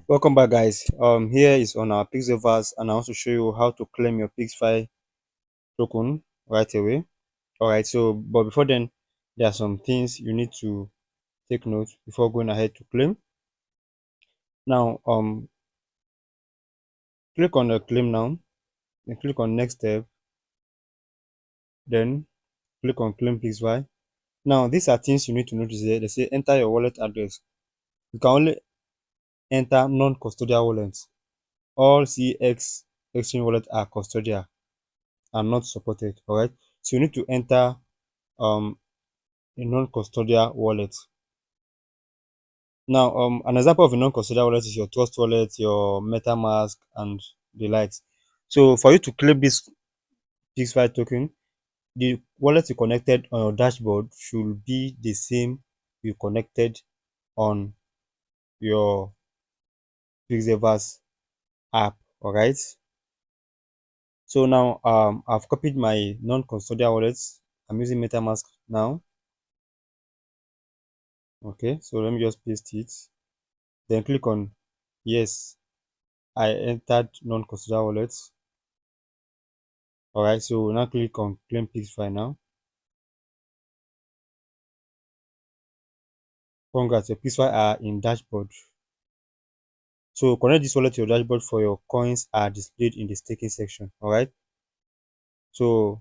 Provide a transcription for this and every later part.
Welcome back, guys. Here is on our Pixelverse, and I want to show you how to claim your Pixfi token right away. All right. So, but before then, there are some things you need to take note before going ahead to claim. Now, click on the claim now, then click on next step, then click on claim Pixfi. Now, these are things you need to notice here. They say enter your wallet address. You can only enter non-custodial wallets. All CX exchange wallets are custodial and not supported. All right. So you need to enter um a non-custodial wallet. Now, an example of a non-custodial wallet is your Trust wallet, your MetaMask, and the likes. So, for you to claim this Pixfi token, the wallet you connected on your dashboard should be the same you connected on your Pixelverse app. All right. So now, I've copied my non-custodial wallets. I'm using MetaMask now. Okay, so let me just paste it. Then click on yes. I entered non-custodial wallets. Alright, so now click on claim Pixfi now. Congrats, your Pixfi are in dashboard. So connect this wallet to your dashboard for your coins are displayed in the staking section. Alright, so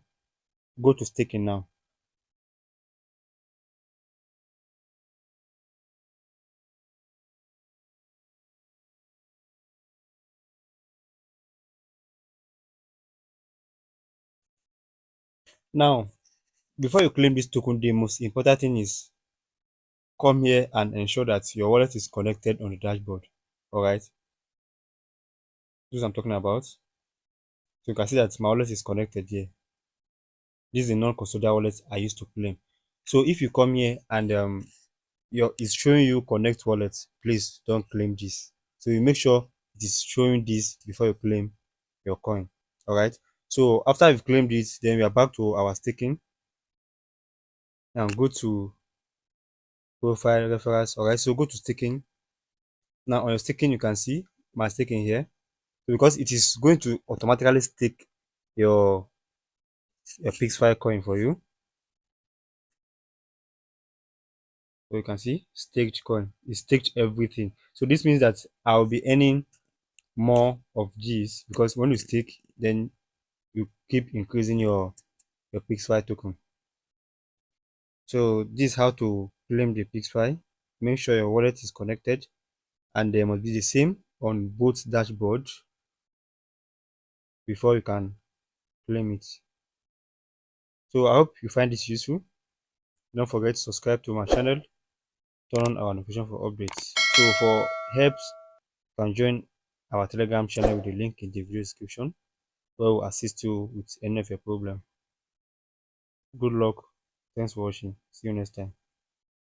go to staking now. Now, before you claim this token, the most important thing is come here and ensure that your wallet is connected on the dashboard. Alright, this is what I'm talking about. So you can see that my wallet is connected here. This is a non-custodial wallet I used to claim. So if you come here and it's showing you connect wallet, please don't claim this. So you make sure it is showing this before you claim your coin. All right. So after you've claimed it, then we are back to our staking. Now go to profile referrals. All right. So go to staking. Now on your staking, you can see my staking here. So because it is going to automatically stake your Pixfi coin for you. So you can see staked coin. It staked everything. So this means that I'll be earning more of these because when you stake, then you keep increasing your Pixfi token. So this is how to claim the Pixfi. Make sure your wallet is connected and they must be the same on both dashboards before you can claim it. So I hope you find this useful. Don't forget to subscribe to my channel, turn on our notification for updates. So for helps, you can join our Telegram channel with the link in the video description where we'll assist you with any of your problem. Good luck. Thanks for watching. See you next time.